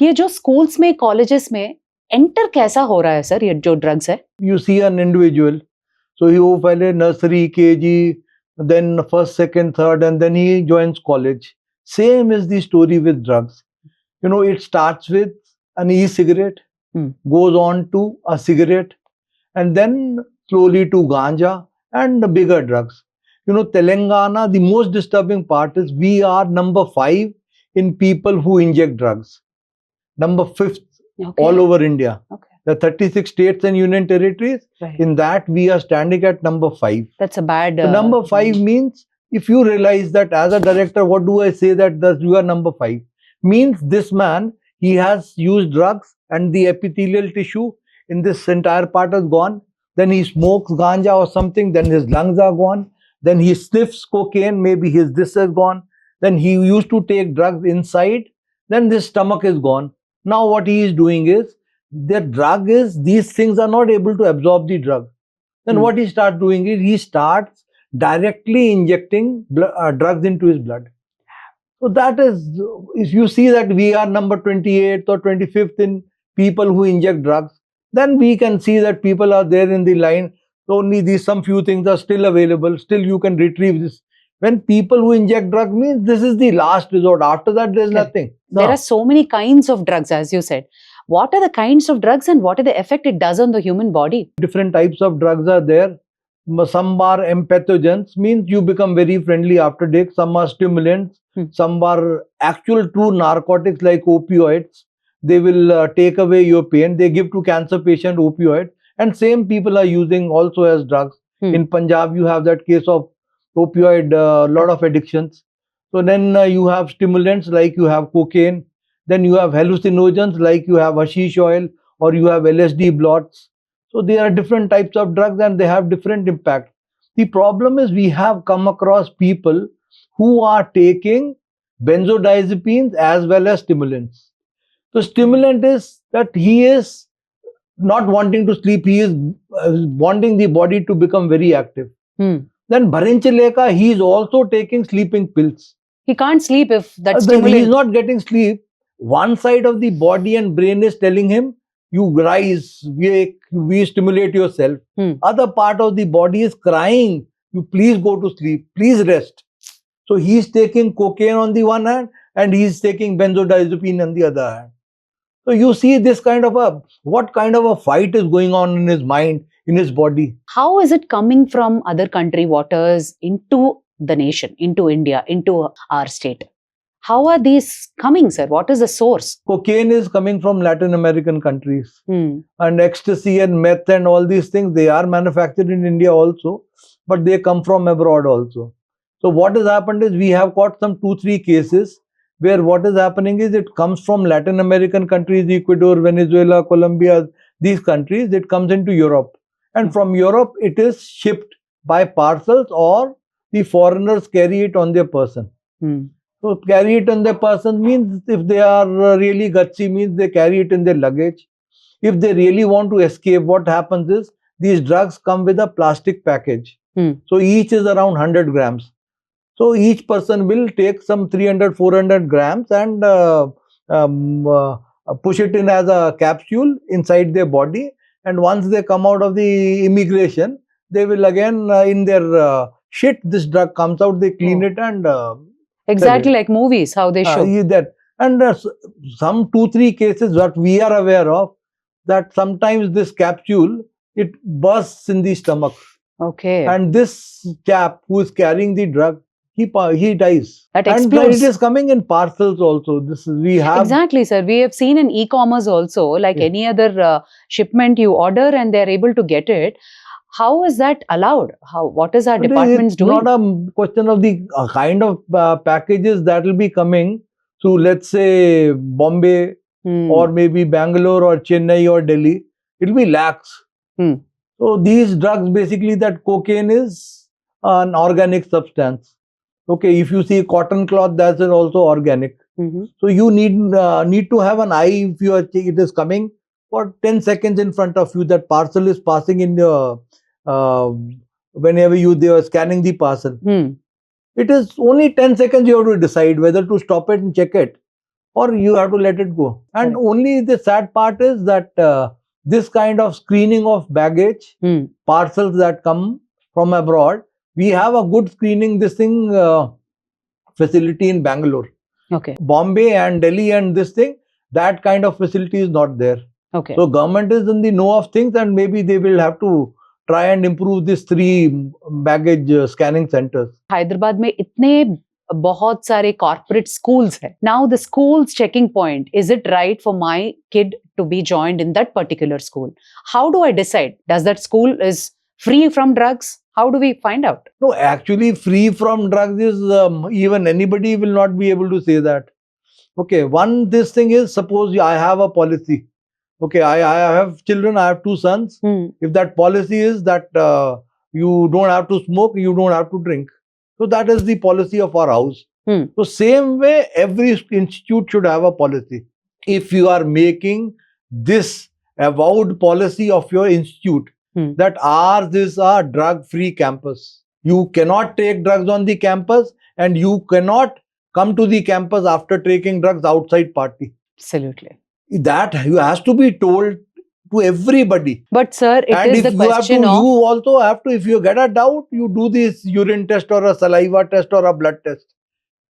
ये जो स्कूल्स में कॉलेजेस में एंटर कैसा हो रहा है सर ये जो ड्रग्स है? You see an individual, so he will पहले nursery, KG, then first, second, third, and then he joins college. Same is the story with drugs. You know, it starts with an e-cigarette, goes on to a cigarette, and then slowly to ganja and the bigger drugs. You know, Telangana, the most disturbing part is we are number 5 in people who inject drugs. Number 5th all over India. Okay. The 36 states and union territories, Right. in that we are standing at number 5. That's a bad. So number 5 means, if you realize that as a director, what do I say that you are number 5? Means this man, he has used drugs and the epithelial tissue in this entire part is gone. Then he smokes ganja or something, then his lungs are gone. Then he sniffs cocaine, maybe this is gone. Then he used to take drugs inside, then his stomach is gone. Now what he is doing is, the drug is, these things are not able to absorb the drug. Then what he starts doing is, he starts directly injecting drugs into his blood. So that is, if you see that we are number 28th or 25th in people who inject drugs, then we can see that people are there in the line. Only these some few things are still available. Still you can retrieve this. When people who inject drugs, means this is the last resort. After that, there is nothing. There are so many kinds of drugs, as you said. What are the kinds of drugs and what are the effect it does on the human body? Different types of drugs are there. Some are empathogens, means you become very friendly after take. Some are stimulants. Some are actual true narcotics like opioids. They will take away your pain. They give to cancer patient opioid. And same people are using also as drugs. In Punjab, you have that case of opioid, lot of addictions. So then you have stimulants like you have cocaine. Then you have hallucinogens like you have hashish oil or you have LSD blots. So there are different types of drugs and they have different impact. The problem is we have come across people who are taking benzodiazepines as well as stimulants. So stimulant is that he is not wanting to sleep, he is wanting the body to become very active. Then Bharinchileka, he is also taking sleeping pills. He can't sleep if that Then he is stimulant. not getting sleep. One side of the body and brain is telling him, you rise, we stimulate yourself. Other part of the body is crying, you please go to sleep, please rest. So he is taking cocaine on the one hand and he is taking benzodiazepine on the other hand. So you see this kind of what kind of a fight is going on in his mind, in his body. How is it coming from other country waters into the nation, into India, into our state? How are these coming, sir? What is the source? Cocaine is coming from Latin American countries. And ecstasy and meth and all these things, they are manufactured in India also, but they come from abroad also. So what has happened is we have got some 2-3 cases where what is happening is it comes from Latin American countries, Ecuador, Venezuela, Colombia, these countries, it comes into Europe. And from Europe, it is shipped by parcels or the foreigners carry it on their person. So carry it on their person means if they are really gutsy, means they carry it in their luggage. If they really want to escape, what happens is these drugs come with a plastic package. So each is around 100 grams. So each person will take some 300-400 grams and push it in as a capsule inside their body. And once they come out of the immigration, they will again in their shit, this drug comes out, they clean it and exactly like movies, how they show. That. And some 2-3 cases that we are aware of, that sometimes this capsule, it bursts in the stomach. Okay. And this chap who is carrying the drug, he dies. That and explodes. it is coming in parcels also. We have exactly, sir. We have seen in e-commerce also, like any other shipment you order and they are able to get it. How is that allowed? What is our departments doing? It's not a question of the kind of packages that will be coming to, let's say, Bombay or maybe Bangalore or Chennai or Delhi. It will be lakhs. So these drugs, basically that cocaine is an organic substance. Okay, if you see cotton cloth, that's also organic. So you need to have an eye if it is coming for 10 seconds in front of you. That parcel is passing in your whenever they are scanning the parcel. It is only 10 seconds you have to decide whether to stop it and check it or you have to let it go. And Correct. only the sad part is that this kind of screening of baggage, parcels that come from abroad, we have a good screening this thing facility in Bangalore. Okay. Bombay and Delhi and this thing, that kind of facility is not there. Okay. So government is in the know of things, and maybe they will have to try and improve these 3 baggage scanning centers. Hyderabad में इतने बहुत सारे corporate schools है. Now the schools checking point, is it right for my kid to be joined in that particular school? How do I decide? Does that school is free from drugs? How do we find out? No, actually, free from drugs is even anybody will not be able to say that. Okay, this thing is, suppose I have a policy. Okay, I have children, I have 2 sons. If that policy is that you don't have to smoke, you don't have to drink. So that is the policy of our house. So same way, every institute should have a policy. If you are making this avowed policy of your institute, that ours is a drug-free campus. You cannot take drugs on the campus, and you cannot come to the campus after taking drugs outside party. Absolutely. That you has to be told to everybody. But sir, it is the question of... You also have to, if you get a doubt, you do this urine test or a saliva test or a blood test.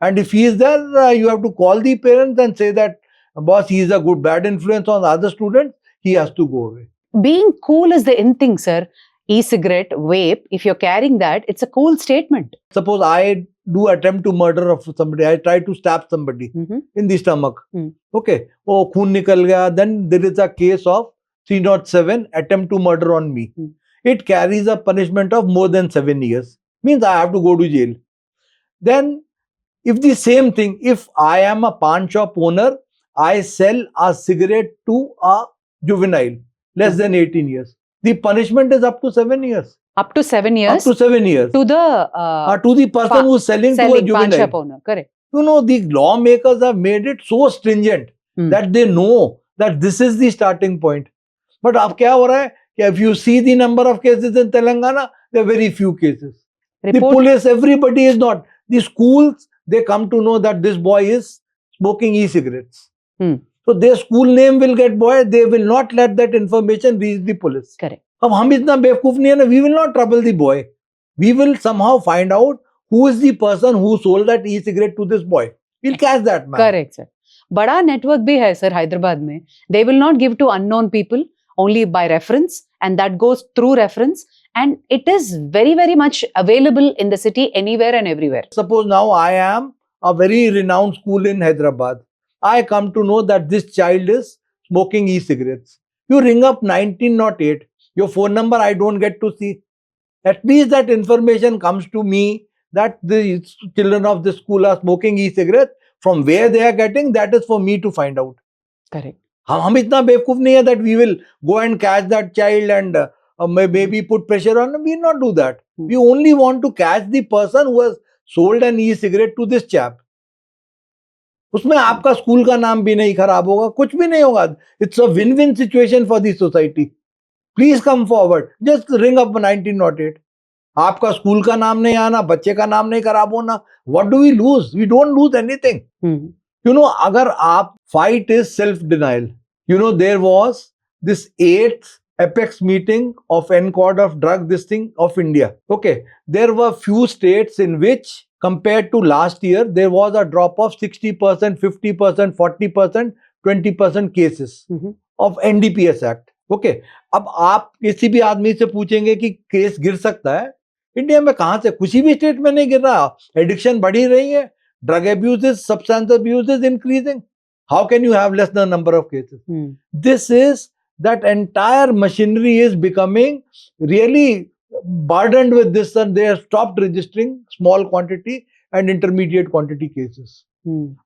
And if he is there, you have to call the parents and say that, boss, he is a bad influence on the other students, he has to go away. Being cool is the in thing, sir. E-cigarette, vape, if you're carrying that, it's a cool statement. Suppose I do attempt to murder of somebody, I try to stab somebody in the stomach. Okay, oh, khoon nikal gaya, then there is a case of 307 attempt to murder on me. It carries a punishment of more than 7 years. Means I have to go to jail. Then, if the same thing, if I am a pawn shop owner, I sell a cigarette to a juvenile, less than 18 years. The punishment is up to 7 years. Up to 7 years? Up to 7 years. To the person who is selling to a juvenile. Pawn shop owner, correct. You know, the lawmakers have made it so stringent that they know that this is the starting point. But अब क्या हो रहा है? If you see the number of cases in Telangana, there are very few cases. The police, everybody is not. The schools, they come to know that this boy is smoking e-cigarettes. So their school name will get boy. They will not let that information reach the police. Correct. अब हम इतना बेवकूफ नहीं है ना. We will not trouble the boy. We will somehow find out who is the person who sold that e-cigarette to this boy. We'll catch that man. Correct, sir. बड़ा network भी है सर हैदराबाद में. They will not give to unknown people, only by reference, and that goes through reference, and it is very, very much available in the city anywhere and everywhere. Suppose now I am a very renowned school in Hyderabad. I come to know that this child is smoking e-cigarettes. You ring up 1908. Your phone number I don't get to see. At least that information comes to me that the children of the school are smoking e-cigarettes. From where they are getting, that is for me to find out. Correct. हम इतना बेवकूफ नहीं है that we will go and catch that child and maybe put pressure on him. We will not do that. We only want to catch the person who has sold an e-cigarette to this chap. उसमें आपका school का नाम भी नहीं खराब होगा, कुछ भी नहीं होगा. It's a win-win situation for the society. Please come forward. Just ring up 1908. आपका स्कूल का नाम नहीं आना, बच्चे का नाम नहीं खराब होना. What do we lose? We don't lose anything. You know, अगर आप fight is self-denial. You know, there was this 8th apex meeting of NCOD of drug this thing of India. Okay, there were few states in which, compared to last year, there was a drop of 60%, 50%, 40%, 20% cases of NDPS Act. Okay, अब आप किसी भी आदमी से पूछेंगे कि case गिर सकता है, इंडिया में कहां से? किसी भी स्टेट में नहीं गिर रहा. एडिक्शन बढ़ी रही है, drug abuse is, substance abuse is increasing. How can you have less than number of cases? This is, that entire machinery is becoming really burdened with this, and they have stopped registering small quantity and intermediate quantity cases.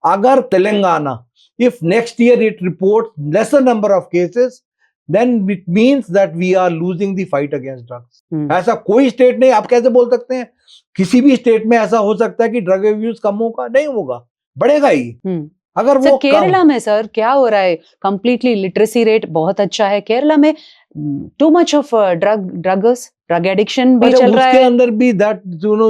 Agar Telangana, if next year it reports lesser number of cases, then it means that we are losing the fight against drugs. ऐसा कोई state नहीं. आप कैसे बोल सकते हैं किसी भी स्टेट में ऐसा हो सकता है कि ड्रग अब्यूज कम होगा? नहीं होगा, बढ़ेगा ही. अगर वो केरला में सर क्या हो रहा है? कंप्लीटली लिटरेसी रेट बहुत अच्छा है केरला में. Too much of druggers. Drug addiction भी अच्छा, चल रहा उसके है. अंदर भी that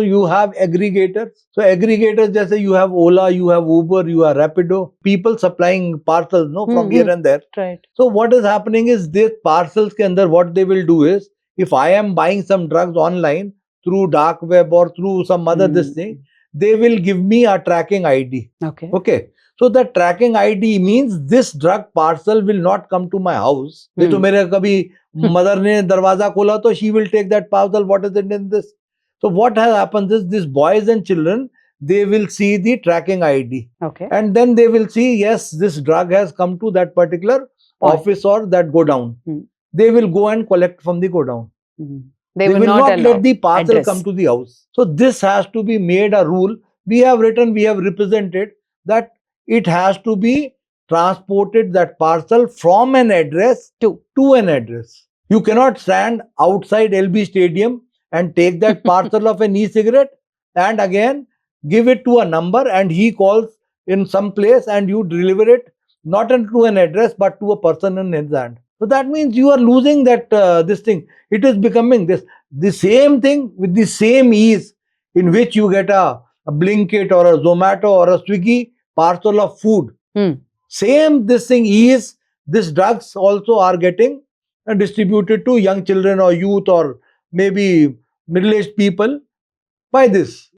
you have aggregators. So aggregators जैसे you have Ola, you have Uber, you have Rapido, people supplying parcels from here and there. Right. So what is happening is this parcels के अंदर what they will do is, if I am buying some drugs online through dark web or through some other this thing, they will give me a tracking ID. Okay. Okay. So the tracking ID means this drug parcel will not come to my house. नहीं तो मेरे कभी mother ने दरवाजा खोला तो she will take that parcel. What is it in this? So what has happened is these boys and children, they will see the tracking ID. Okay. And then they will see, yes, this drug has come to that particular office or that godown. They will go and collect from the godown. They will not allow let the parcel address. come to the house. So this has to be made a rule. We have represented that it has to be transported, that parcel, from an address to an address. You cannot stand outside LB Stadium and take that parcel of an e-cigarette and again give it to a number and he calls in some place and you deliver it not to an address but to a person in his hand. So that means you are losing that this thing. It is becoming the same thing with the same ease in which you get a Blinkit or a Zomato or a Swiggy parcel of food. Same this thing is, these drugs also are getting distributed to young children or youth or maybe middle-aged people by this.